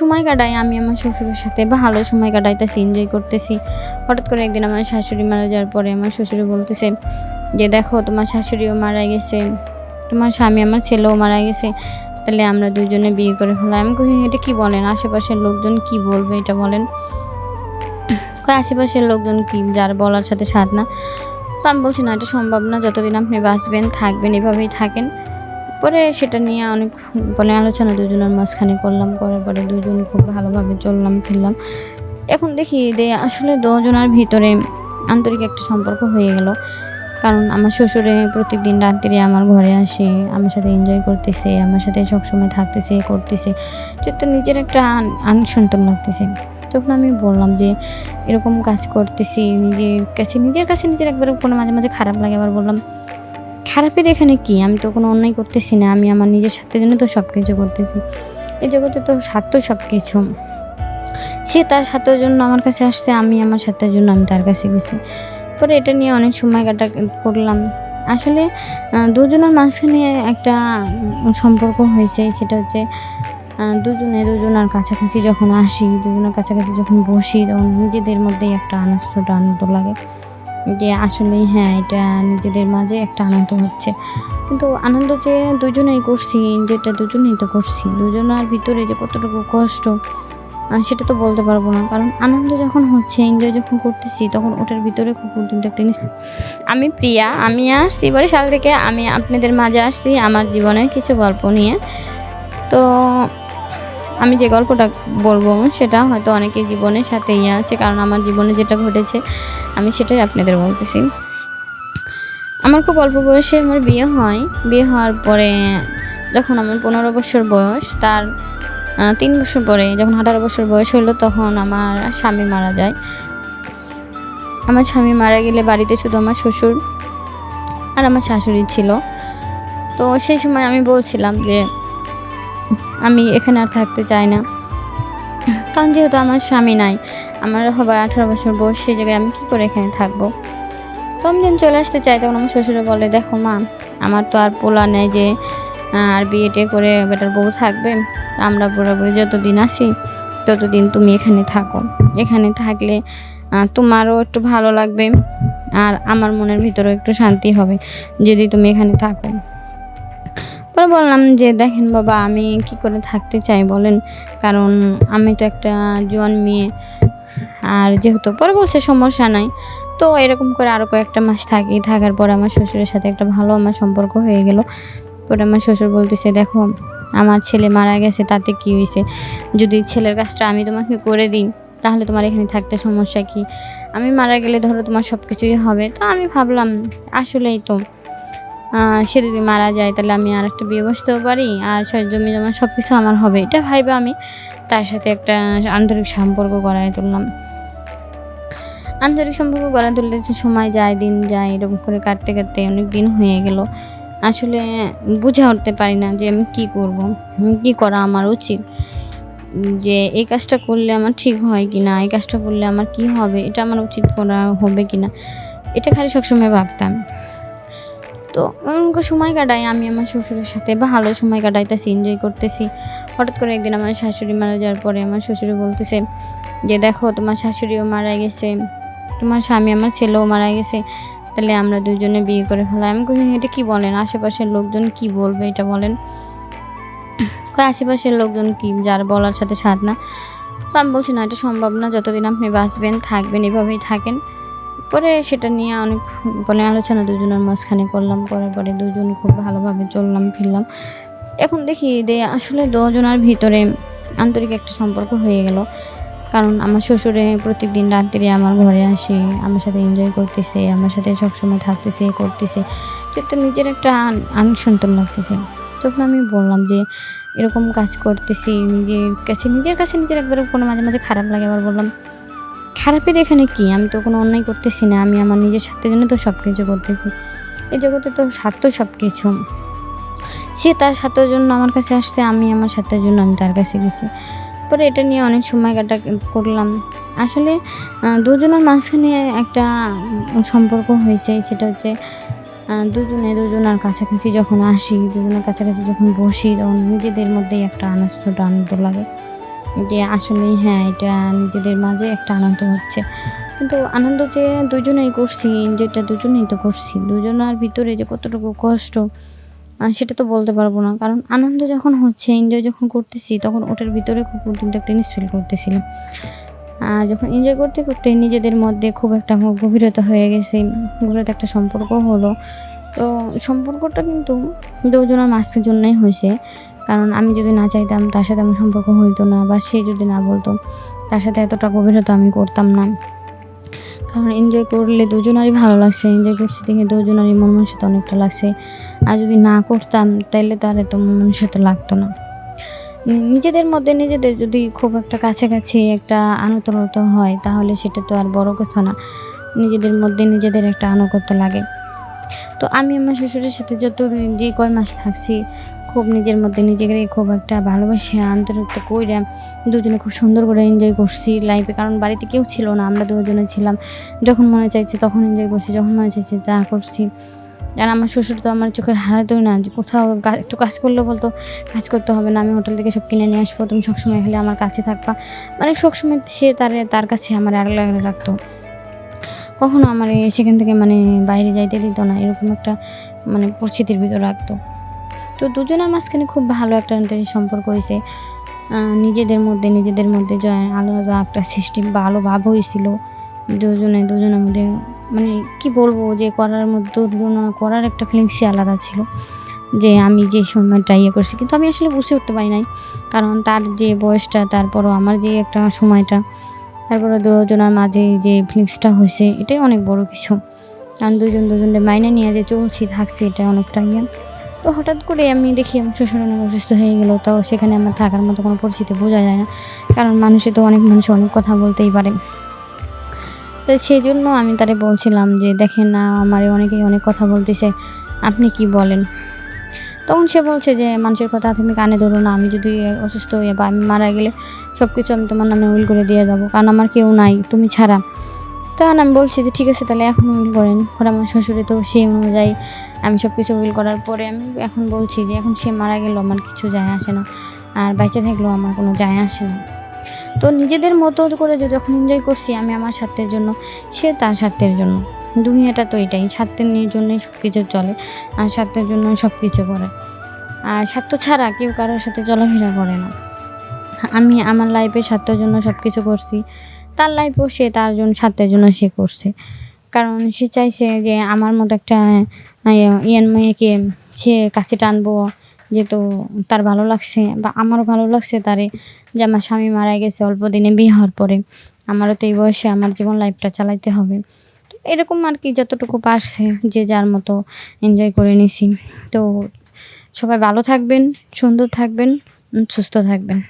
সময় কাটাই আমি আমার শ্বশুরের সাথে, ভালো সময় কাটাইতেছি, এনজয় করতেছি। হঠাৎ করে একদিন আমার শাশুড়ি মারা যাওয়ার পরে আমার শ্বশুরে বলতেছে যে, দেখো তোমার শাশুড়িও মারা গেছে, তোমার স্বামী আমার ছেলেও মারা গেছে, তাহলে আমরা দুজনে বিয়ে করে ফেলাই। আমি কই এটা কি বলেন, আশেপাশের লোকজন কি বলবে এটা বলেন। আশেপাশের লোকজন কি, যার বলার সাথে সাথ না। তো আমি বলছি না, এটা সম্ভব না, যতদিন আপনি বাঁচবেন থাকবেন এভাবেই থাকেন। পরে সেটা নিয়ে অনেক আলোচনা দুজনের মাঝখানে করলাম, করার পরে দুজন খুব ভালোভাবে চললাম ফিরলাম। এখন দেখি যে আসলে দুজনের ভিতরে আন্তরিক একটা সম্পর্ক হয়ে গেল। কারণ আমার শ্বশুরে প্রত্যেকদিন রাত্রে আমার ঘরে আসে, আমার সাথে এনজয় করতেছে, আমার সাথে সবসময় থাকতেছে, করতেছে, তো নিজের একটা আনসন্তোষ লাগতেছে। তখন আমি বললাম যে এরকম কাজ করতেছি, নিজের কাছে নিজের একবারে কোনো মাঝে মাঝে খারাপ লাগে। আবার বললাম খারাপের এখানে কি, আমি তো কোনো অন্যায় করতেছি না, আমি আমার নিজের স্বার্থের জন্য তো সব কিছু করতেছি। এই জগতে তো স্বার্থ সব কিছু। সে তার স্বার্থের জন্য আমার কাছে আসছে, আমি আমার স্বার্থের জন্য আমি তার কাছে গেছি। পরে এটা নিয়ে অনেক সময় করলাম। আসলে দুজনের মাঝখানে একটা সম্পর্ক হয়েছে, সেটা হচ্ছে দুজনের কাছাকাছি যখন আসি, দুজনের কাছাকাছি যখন বসি, তখন নিজেদের মধ্যেই একটা আনন্দ লাগে যে আসলেই হ্যাঁ, এটা নিজেদের মাঝে একটা আনন্দ হচ্ছে। কিন্তু আনন্দ যে দুজনেই করছি, যেটা দুজনেই তো করছি, দুজনের ভিতরে যে কতটুকু কষ্ট সেটা তো বলতে পারবো না। কারণ আনন্দ যখন হচ্ছে, এনজয় যখন করতেছি, তখন ওটার ভিতরে খুব কিন্তু একটা আমি প্রিয়া, আমি আসছি বরিশাল থেকে। আমি আপনাদের মাঝে আসছি আমার জীবনের কিছু গল্প নিয়ে। তো আমি যে গল্পটা বলবো সেটা হয়তো অনেকের জীবনের সাথে আছে, কারণ আমার জীবনে যেটা ঘটেছে আমি সেটাই আপনাদের বলতেছি। আমার খুব অল্প বয়সে আমার বিয়ে হয়। বিয়ে হওয়ার পরে যখন আমার 15 বছর বয়স, তার 3 বছর পরে যখন 18 বছর বয়স হলো, তখন আমার স্বামী মারা যায়। আমার স্বামী মারা গেলে বাড়িতে শুধু আমার শ্বশুর আর আমার শাশুড়ি ছিল। তো সেই সময় আমি বলছিলাম যে আমি এখানে আর থাকতে চাই না, কারণ যেহেতু আমার স্বামী নাই, আমার হবে 18 বছর বয়স, সেই জায়গায় আমি কী করে এখানে থাকবো। তো আমি যখন চলে আসতে চাই, তখন আমার শ্বশুরে বলে, দেখো মা, আমার তো আর পোলা নেই যে আর বিয়েটে করে বেটার বউ থাকবে। আমরা পুরোপুরি যতদিন আসি ততদিন তুমি এখানে থাকো। এখানে থাকলে তোমারও একটু ভালো লাগবে, আর আমার মনের ভিতরেও একটু শান্তি হবে যদি তুমি এখানে থাকো। পরে বললাম যে দেখেন বাবা, আমি কি করে থাকতে চাই বলেন, কারণ আমি তো একটা জোয়ান মেয়ে। আর যেহেতু পরে বলছে সমস্যা নাই। তো এরকম করে আরও কয়েকটা মাস থাকি। থাকার পর আমার শ্বশুরের সাথে একটা ভালো আমার সম্পর্ক হয়ে গেল। পরে আমার শ্বশুর বলতেছে, দেখো আমার ছেলে মারা গেছে, তাতে কি হয়েছে, যদি ছেলের কাজটা আমি তোমাকে করে দিই তাহলে তোমার এখানে থাকতে সমস্যা কি, আমি মারা গেলে ধরো তোমার সব কিছুই হবে। তো আমি ভাবলাম আসলেই তো, সে যদি মারা যায় তাহলে আমি আর একটা বিয়ে বসতেও পারি, আর জমি জমা সব কিছু আমার হবে। এটা ভাইবা আমি তার সাথে একটা আন্তরিক সম্পর্ক গড়ায় তুললাম। আন্তরিক সম্পর্ক গড়া তুলতে সময় যায়, দিন যায়, এরকম করে কাটতে কাটতে অনেক দিন হয়ে গেল। আসলে বুঝে উঠতে পারি না যে আমি কী করব, কী করা আমার উচিত, যে এই কাজটা করলে আমার ঠিক হয় কি না, এই কাজটা করলে আমার কি হবে, এটা আমার উচিত করা হবে কি না, এটা খালি সবসময় ভাবতাম। তো সময় কাটাই আমি আমার শ্বশুরের সাথে, ভালো সময় কাটাইতেছি, এনজয় করতেছি। হঠাৎ করে একদিন আমার শাশুড়ি মারা যাওয়ার পরে আমার শ্বশুরে বলতেছে যে, দেখো তোমার শাশুড়িও মারা গেছে, তোমার স্বামী আমার ছেলেও মারা গেছে, তাহলে আমরা দুজনে বিয়ে করে ফেলাই। আমি কই এটা কি বলেন, আশেপাশের লোকজন কি বলবে এটা বলেন। আশেপাশের লোকজন কি, যার বলার সাথে সাথ না। তো আমি বলছি না, এটা সম্ভব না, যতদিন আপনি বাঁচবেন থাকবেন এভাবেই থাকেন। পরে সেটা নিয়ে অনেক আলোচনা দুজনের মাঝখানে করলাম, করার পরে দুজন খুব ভালোভাবে চললাম ফিরলাম। এখন দেখি যে আসলে দুজনের ভিতরে আন্তরিক একটা সম্পর্ক হয়ে গেল। কারণ আমার শ্বশুরে প্রত্যেকদিন রাত্রে আমার ঘরে আসে, আমার সাথে এনজয় করতেছে, আমার সাথে সবসময় থাকতেছে, করতেছে, তো নিজের একটা আনসন্তোষ লাগতেছে। তখন আমি বললাম যে এরকম কাজ করতেছি, নিজের কাছে নিজের একবারে কোনো মাঝে মাঝে খারাপ লাগে। আবার বললাম খারাপের এখানে কি, আমি তো কোনো অন্যায় করতেছি না, আমি আমার নিজের স্বার্থের জন্য তো সব কিছু করতেছি। এই জগতে তো স্বার্থ সব কিছু। সে তার স্বার্থের জন্য আমার কাছে আসছে, আমি আমার স্বার্থের জন্য আমি তার কাছে গেছি। পরে এটা নিয়ে অনেক সময় করলাম। আসলে দুজনের মাঝখানে একটা সম্পর্ক হয়েছে, সেটা হচ্ছে দুজনের কাছাকাছি যখন আসি, দুজনের কাছাকাছি যখন বসি, তখন নিজেদের মধ্যেই একটা আনন্দ লাগে যে আসলেই হ্যাঁ, এটা নিজেদের মাঝে একটা আনন্দ হচ্ছে। কিন্তু আনন্দ যে দুজনেই করছি, এনজয়টা দুজনেই তো করছি। দুজনার ভিতরে যে কতটুকু কষ্ট সেটা তো বলতে পারব না। কারণ আনন্দ যখন হচ্ছে, এনজয় যখন করতেছি তখন ওটার ভিতরে খুব কিন্তু একটা জিনিস ফিল করতেছিলাম। যখন এনজয় করতে, করতে নিজেদের মধ্যে খুব একটা গভীরতা হয়ে গেছে। গভীরতা একটা সম্পর্ক হলো। তো সম্পর্কটা কিন্তু দুজনের মাঝের জন্যই হইছে। কারণ আমি যদি না চাইতাম তার সাথে আমার সম্পর্ক হইতো না, বা সে যদি না বলতো তার সাথে এতটা গভীরতা আমি করতাম না। কারণ এনজয় করলে দুজনারই ভালো লাগছে। এনজয় করছি দেখে দুজনারই মন মানসিকতা অনেকটা লাগছে। আর যদি না করতাম তাইলে তো আর এত মন মানসিকতা লাগতো না। নিজেদের মধ্যে নিজেদের যদি খুব একটা কাছাকাছি একটা আনুতনতা হয় তাহলে সেটা তো আর বড় কথা না। নিজেদের মধ্যে নিজেদের একটা আনুগত্য লাগে। তো আমি আমার শ্বশুরের সাথে যতদিন যে কয় মাস থাকছি, খুব নিজের মধ্যে নিজেকে খুব একটা ভালোবাসা আন্তরিকতা কইরা দুজনে খুব সুন্দর করে এনজয় করছি লাইফে। কারণ বাড়িতে কেউ ছিল না, আমরা দুজনে ছিলাম। যখন মনে চাইছে তখন এনজয় করছি, যখন মনে চাইছে তা করছি। আর আমার শ্বশুর তো আমার চোখের হারাতই না, যে কোথাও একটু কাজ করলেও বলতো, "কাজ করতে হবে না, আমি হোটেল থেকে সব কিনে নিয়ে আসবো, তুমি সবসময় খালি আমার কাছে থাকবা।" মানে সবসময় সে তার কাছে আমার আগলে, আগলে রাখতো। কখনো আমারে সেখান থেকে মানে বাইরে যাইতে দিত না। এরকম একটা মানে পরিস্থিতির ভিতর রাখতো। তো দুজনের মাঝখানে খুব ভালো একটা সম্পর্ক হইছে। নিজেদের মধ্যে আলাদা একটা সিস্টেম বা ভালো ভাব হইছিল। দুজনের মধ্যে মানে কি বলবো, যে করার মধ্যে তুলনা করার একটা ফিলিংসই আলাদা ছিল। যে আমি যে সময়টা ইয়ে করছি, কিন্তু আমি আসলে বুঝে উঠতে পারি নাই। কারণ তার যে বয়সটা, তারপরও আমার যে একটা সময়টা, তারপরে দুজনের মাঝে যে ফিলিংসটা হইছে, এটাই অনেক বড় কিছু। কারণ দুজনকে মাইনে নিয়ে যে চলছি, থাকছি, এটা অনেকটা ইয়ে। তো হঠাৎ করে আমি দেখি আমার শ্বশুর অনেক অসুস্থ হয়ে গেল। তো সেখানে আমার থাকার মতো কোনো পরিস্থিতি বোঝা যায় না। কারণ অনেক মানুষ অনেক কথা বলতেই পারে। তো সেজন্য আমি তারে বলছিলাম যে, "দেখেন না, আমারে অনেকেই অনেক কথা বলতেছে। আপনি কি বলেন?" তখন সে বলছে যে, "মানুষের কথা তুমি কানে ধরো না। আমি যদি অসুস্থ হয়ে বা আমি মারা গেলে সবকিছু আমি তোমার নামে উইল করে দিয়ে যাবো। কারণ আমার কেউ নাই, তুমি ছাড়া।" তখন আমি বলছি যে, "ঠিক আছে, তাহলে এখন উইল করেন।" পরে আমার শ্বশুরে তো সেই অনুযায়ী আমি সবকিছু উইল করার পরে আমি এখন বলছি যে, "এখন সে মারা গেলেও আমার কিছু যায় আসে না। আর বাইচা থাকলেও আমার কোনো যায় আসে না।" তো নিজেদের মতো করে যে যখন এনজয় করছি আমি আমার স্বার্থের জন্য, সে তার স্বার্থের জন্য। দুনিয়াটা তো এটাই, স্বার্থের জন্যই সবকিছু চলে। আর স্বার্থের জন্যই সবকিছু করে। আর স্বার্থ ছাড়া কেউ কারোর সাথে চলাফেরা করে না। আমি আমার লাইফে স্বার্থের জন্য সবকিছু করছি। তার লাইফেও সে তার স্বার্থের জন্য সে করছে। কারণ সে চাইছে যে আমার মতো একটা ইয়াং মেয়েকে সে কাছে টানবো। যেহেতু তার ভালো লাগছে বা আমারও ভালো লাগছে তারে, যে আমার স্বামী মারা গেছে অল্প দিনে বিয়ে হওয়ার পরে। আমারও তো এই বয়সে আমার জীবন লাইফটা চালাইতে হবে। তো এরকম আরকি যতটুকু পারছে যে যার মতো এনজয় করে নিছি। তো সবাই ভালো থাকবেন, সুন্দর থাকবেন, সুস্থ থাকবেন।